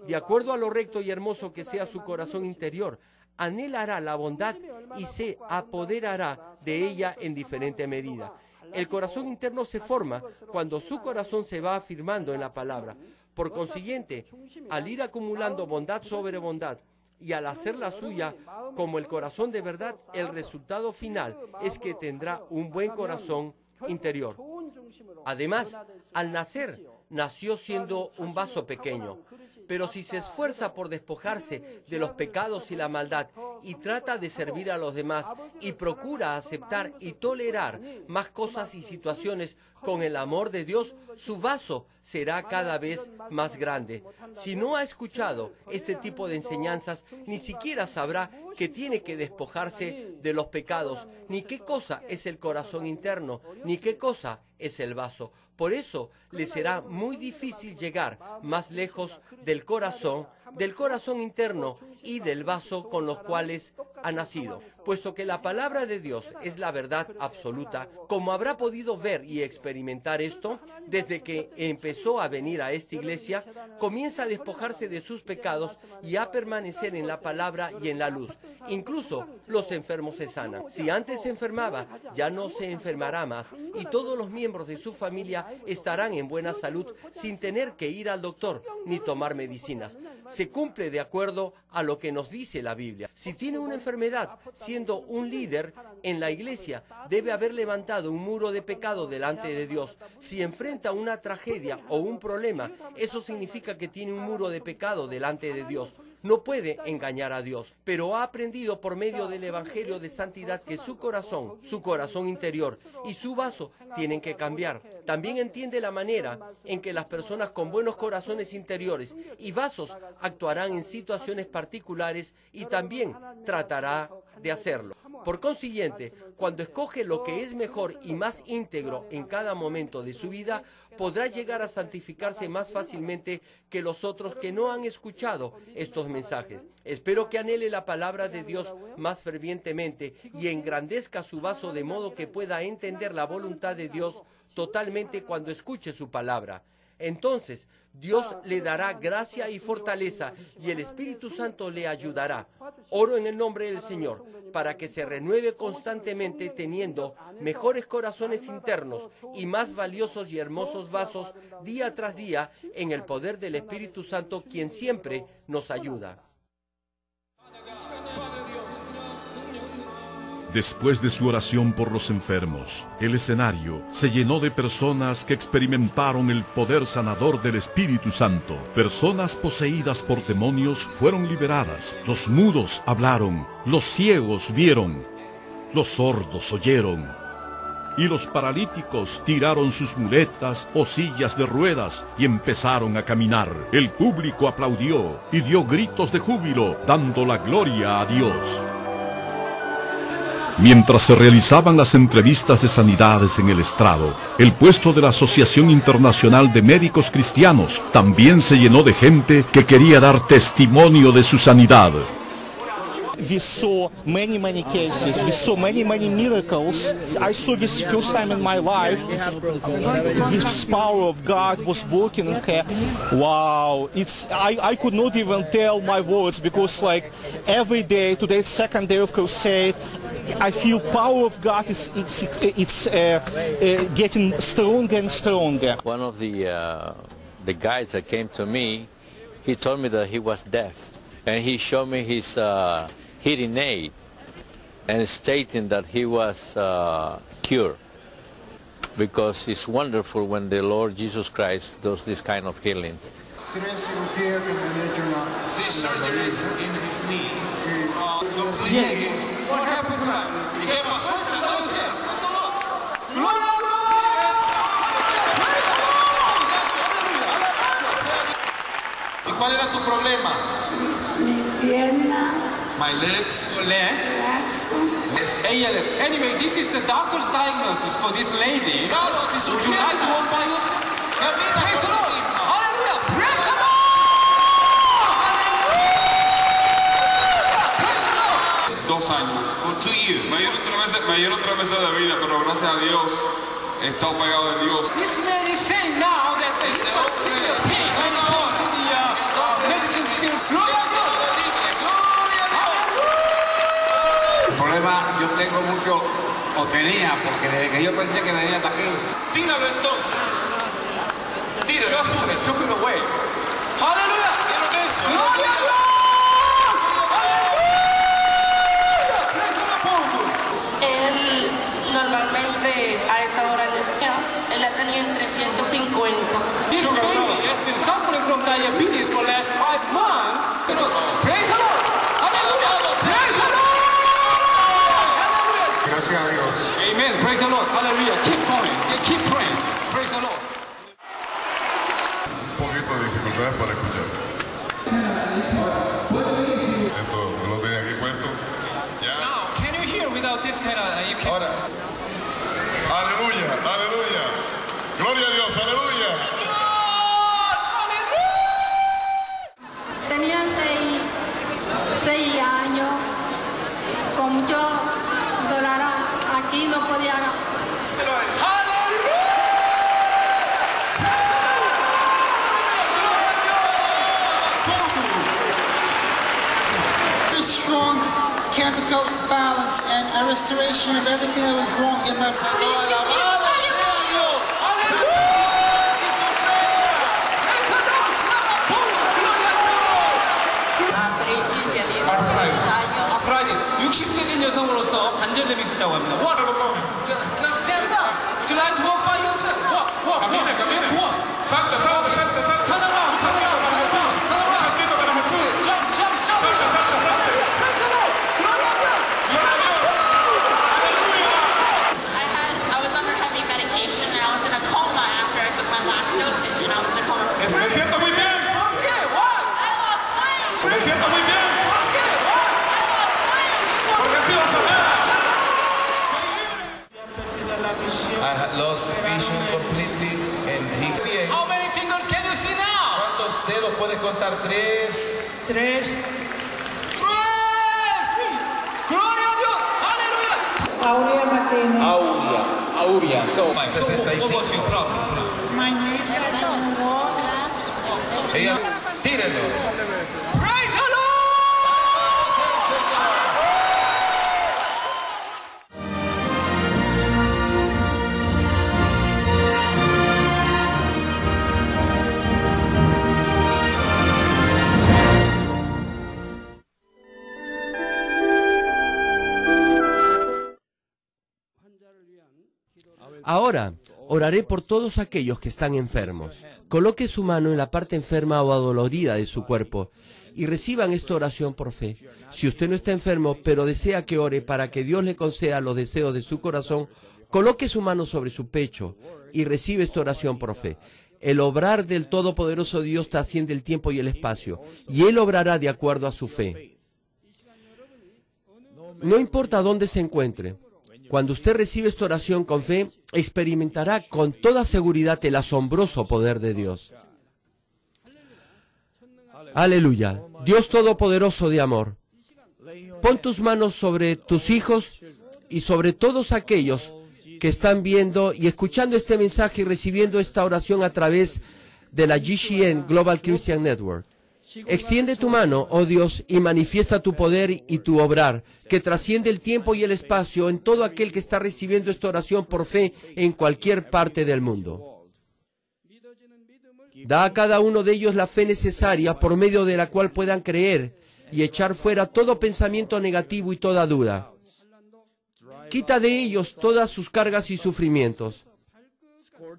De acuerdo a lo recto y hermoso que sea su corazón interior, anhelará la bondad y se apoderará de ella en diferente medida. El corazón interno se forma cuando su corazón se va afirmando en la palabra. Por consiguiente, al ir acumulando bondad sobre bondad y al hacerla suya como el corazón de verdad, el resultado final es que tendrá un buen corazón interior. Además, al nacer, nació siendo un vaso pequeño, pero si se esfuerza por despojarse de los pecados y la maldad y trata de servir a los demás y procura aceptar y tolerar más cosas y situaciones con el amor de Dios, su vaso será cada vez más grande. Si no ha escuchado este tipo de enseñanzas, ni siquiera sabrá que tiene que despojarse de los pecados, ni qué cosa es el corazón interno, ni qué cosa es el vaso. Por eso le será muy difícil llegar más lejos del corazón interno y del vaso con los cuales ha nacido. Puesto que la palabra de Dios es la verdad absoluta, como habrá podido ver y experimentar esto, desde que empezó a venir a esta iglesia, comienza a despojarse de sus pecados y a permanecer en la palabra y en la luz. Incluso los enfermos se sanan. Si antes se enfermaba, ya no se enfermará más y todos los miembros de su familia estarán en buena salud sin tener que ir al doctor ni tomar medicinas. Se cumple de acuerdo a lo que nos dice la Biblia. Si tiene una enfermedad, siendo un líder en la iglesia, debe haber levantado un muro de pecado delante de Dios. Si enfrenta una tragedia o un problema, eso significa que tiene un muro de pecado delante de Dios. No puede engañar a Dios, pero ha aprendido por medio del Evangelio de Santidad que su corazón interior y su vaso tienen que cambiar. También entiende la manera en que las personas con buenos corazones interiores y vasos actuarán en situaciones particulares y también tratará de hacerlo. Por consiguiente, cuando escoge lo que es mejor y más íntegro en cada momento de su vida, podrá llegar a santificarse más fácilmente que los otros que no han escuchado estos mensajes. Espero que anhele la palabra de Dios más fervientemente y engrandezca su vaso de modo que pueda entender la voluntad de Dios totalmente cuando escuche su palabra. Entonces, Dios le dará gracia y fortaleza y el Espíritu Santo le ayudará. Oro en el nombre del Señor para que se renueve constantemente teniendo mejores corazones internos y más valiosos y hermosos vasos día tras día en el poder del Espíritu Santo, quien siempre nos ayuda. Después de su oración por los enfermos, el escenario se llenó de personas que experimentaron el poder sanador del Espíritu Santo. Personas poseídas por demonios fueron liberadas. Los mudos hablaron, los ciegos vieron, los sordos oyeron. Y los paralíticos tiraron sus muletas o sillas de ruedas y empezaron a caminar. El público aplaudió y dio gritos de júbilo, dando la gloria a Dios. Mientras se realizaban las entrevistas de sanidades en el estrado, el puesto de la Asociación Internacional de Médicos Cristianos también se llenó de gente que quería dar testimonio de su sanidad. We saw many cases, we saw many miracles. I saw this first time in my life. This power of God was working in her. Wow, I could not even tell my words because like every day, today's second day of crusade, I feel power of God is getting stronger and stronger. One of the guys that came to me, he told me that he was deaf, and he showed me his hearing aid and stating that he was cured, because it's wonderful when the Lord Jesus Christ does this kind of healing. These surgeries in his knee completely. What happened to him? ¿Qué pasó esta noche? ¿Y cuál era tu problema? Mi pierna. My legs. Your leg? Yes, ALF. Anyway, this is the doctor's diagnosis for this lady. Would you like to walk by yourself? Praise the Lord. Hallelujah. Praise the Lord. Hallelujah. 2 años. For 2 years. Me dieron 3 meses de vida, pero gracias a Dios he estado pegado de Dios. This man is saying now that he's not seeing the pain. Medicine still. Gloria a Dios. Yo tengo mucho, o tenía, porque desde que yo pensé que venía hasta aquí. Tíralo entonces. Tíralo. Just took it away. Aleluya. Gloria a Dios. Él normalmente a esta hora necesita, él la tenía en 350. This baby has been suffering from diabetes for the last 5 months. Praise the Lord. Aleluya. Praise the Lord. gracias a Dios. Amen. Praise the Lord. Hallelujah. Keep going. Keep praying. Praise the Lord. Un poquito de dificultades para escuchar. Esto no lo tenía aquí puesto. Ya. Now, can you hear without this kind of? You can. Ahora. Aleluya, aleluya. Gloria a Dios, aleluya. Tenían 6 años, con mucho dolor aquí no podía. Strong chemical balance and a restoration of everything that was wrong in my body. 아프라이드 60세 된 여성으로서 관절염이 있었다고 합니다. What? Just stand up. Would you like to walk by yourself? Walk. Just walk. Salta. Turn around. Jump. I was under heavy medication and I was in a coma after I took my last dosage and I was in a coma for 4 Me siento muy bien. ¿Por qué? What? I lost weight. Me siento muy bien. ¿Por qué? What? I lost weight. Porque ha sido sanada. I had lost vision completely and he... How many fingers can you see now? ¿Cuántos dedos puedes contar? 3. Praise me. Gloria a Dios. Aleluya. Aurea. So, 65. what's your problem? My knees, I don't walk. Ella, tírenlo. Praise the Lord. Ahora, oraré por todos aquellos que están enfermos. Coloque su mano en la parte enferma o adolorida de su cuerpo y reciban esta oración por fe. Si usted no está enfermo, pero desea que ore para que Dios le conceda los deseos de su corazón, coloque su mano sobre su pecho y recibe esta oración por fe. El obrar del Todopoderoso Dios trasciende el tiempo y el espacio, y Él obrará de acuerdo a su fe. No importa dónde se encuentre, cuando usted recibe esta oración con fe, experimentará con toda seguridad el asombroso poder de Dios. Aleluya. Dios Todopoderoso de amor, pon tus manos sobre tus hijos y sobre todos aquellos que están viendo y escuchando este mensaje y recibiendo esta oración a través de la GCN Global Christian Network. Extiende tu mano, oh Dios, y manifiesta tu poder y tu obrar, que trasciende el tiempo y el espacio en todo aquel que está recibiendo esta oración por fe en cualquier parte del mundo. Da a cada uno de ellos la fe necesaria por medio de la cual puedan creer y echar fuera todo pensamiento negativo y toda duda. Quita de ellos todas sus cargas y sufrimientos.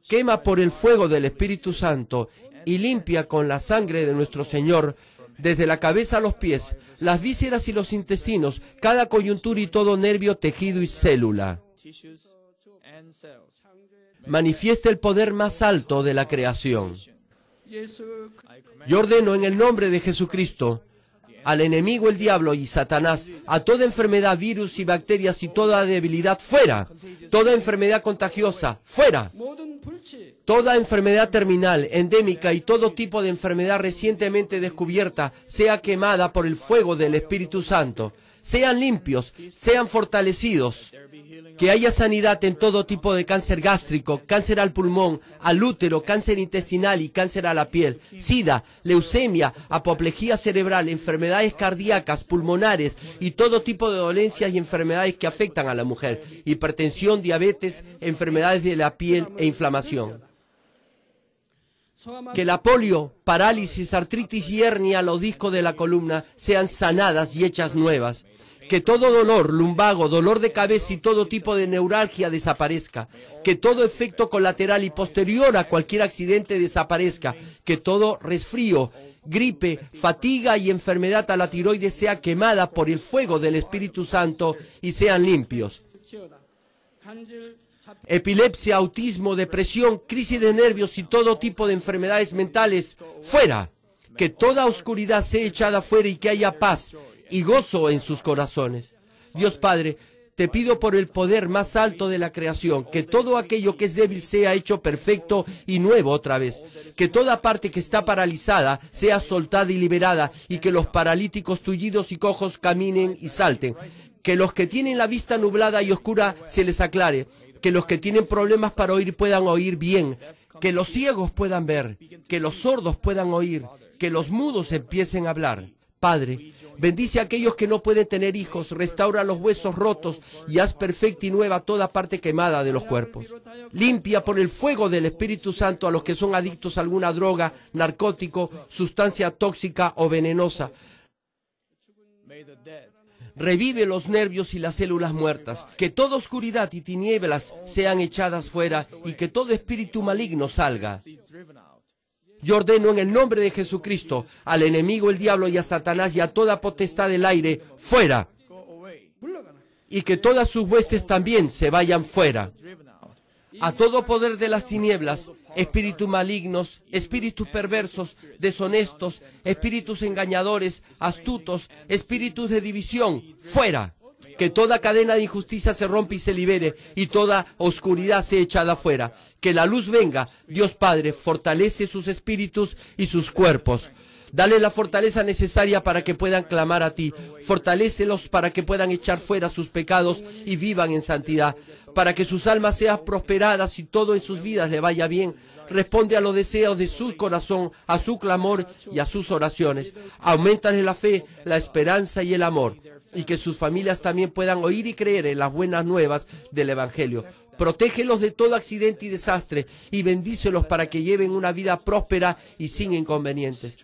Quema por el fuego del Espíritu Santo y limpia con la sangre de nuestro Señor, desde la cabeza a los pies, las vísceras y los intestinos, cada coyuntura y todo nervio, tejido y célula. Manifiesta el poder más alto de la creación. Yo ordeno en el nombre de Jesucristo al enemigo, el diablo y Satanás, a toda enfermedad, virus y bacterias y toda debilidad, fuera. Toda enfermedad contagiosa, fuera. Toda enfermedad terminal, endémica y todo tipo de enfermedad recientemente descubierta sea quemada por el fuego del Espíritu Santo. Sean limpios, sean fortalecidos. Que haya sanidad en todo tipo de cáncer gástrico, cáncer al pulmón, al útero, cáncer intestinal y cáncer a la piel, sida, leucemia, apoplejía cerebral, enfermedades cardíacas, pulmonares y todo tipo de dolencias y enfermedades que afectan a la mujer, hipertensión, diabetes, enfermedades de la piel e inflamación. Que la polio, parálisis, artritis y hernia a los discos de la columna sean sanadas y hechas nuevas. Que todo dolor, lumbago, dolor de cabeza y todo tipo de neuralgia desaparezca. Que todo efecto colateral y posterior a cualquier accidente desaparezca. Que todo resfrío, gripe, fatiga y enfermedad a la tiroides sea quemada por el fuego del Espíritu Santo y sean limpios. Epilepsia, autismo, depresión, crisis de nervios y todo tipo de enfermedades mentales, fuera. Que toda oscuridad sea echada fuera y que haya paz y gozo en sus corazones. Dios Padre, te pido por el poder más alto de la creación, que todo aquello que es débil sea hecho perfecto y nuevo otra vez. Que toda parte que está paralizada sea soltada y liberada, y que los paralíticos, tullidos y cojos caminen y salten. Que los que tienen la vista nublada y oscura se les aclare. Que los que tienen problemas para oír puedan oír bien. Que los ciegos puedan ver. Que los sordos puedan oír. Que los mudos empiecen a hablar. Padre, bendice a aquellos que no pueden tener hijos, restaura los huesos rotos y haz perfecta y nueva toda parte quemada de los cuerpos. Limpia por el fuego del Espíritu Santo a los que son adictos a alguna droga, narcótico, sustancia tóxica o venenosa. Revive los nervios y las células muertas. Que toda oscuridad y tinieblas sean echadas fuera y que todo espíritu maligno salga. Yo ordeno en el nombre de Jesucristo al enemigo, el diablo y a Satanás y a toda potestad del aire, fuera. Y que todas sus huestes también se vayan fuera. A todo poder de las tinieblas, espíritus malignos, espíritus perversos, deshonestos, espíritus engañadores, astutos, espíritus de división, fuera. Que toda cadena de injusticia se rompa y se libere, y toda oscuridad sea echada fuera. Que la luz venga. Dios Padre, fortalece sus espíritus y sus cuerpos. Dale la fortaleza necesaria para que puedan clamar a ti. Fortalécelos para que puedan echar fuera sus pecados y vivan en santidad. Para que sus almas sean prosperadas y todo en sus vidas le vaya bien. Responde a los deseos de su corazón, a su clamor y a sus oraciones. Auméntale la fe, la esperanza y el amor. Y que sus familias también puedan oír y creer en las buenas nuevas del Evangelio. Protégelos de todo accidente y desastre y bendícelos para que lleven una vida próspera y sin inconvenientes.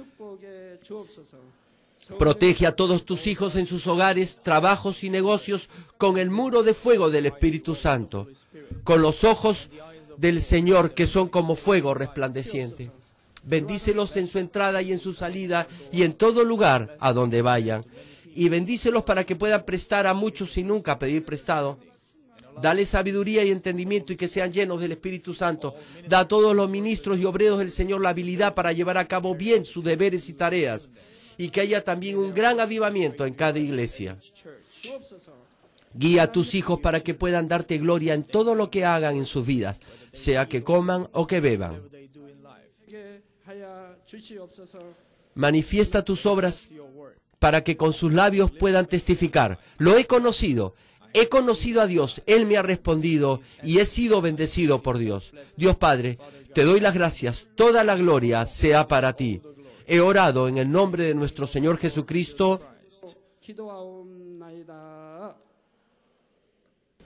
Protege a todos tus hijos en sus hogares, trabajos y negocios con el muro de fuego del Espíritu Santo, con los ojos del Señor que son como fuego resplandeciente. Bendícelos en su entrada y en su salida y en todo lugar a donde vayan. Y bendícelos para que puedan prestar a muchos sin nunca pedir prestado. Dale sabiduría y entendimiento y que sean llenos del Espíritu Santo. Da a todos los ministros y obreros del Señor la habilidad para llevar a cabo bien sus deberes y tareas. Y que haya también un gran avivamiento en cada iglesia. Guía a tus hijos para que puedan darte gloria en todo lo que hagan en sus vidas, sea que coman o que beban. Manifiesta tus obras para que con sus labios puedan testificar. Lo he conocido a Dios, Él me ha respondido y he sido bendecido por Dios. Dios Padre, te doy las gracias, toda la gloria sea para ti. He orado en el nombre de nuestro Señor Jesucristo.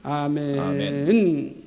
Amén.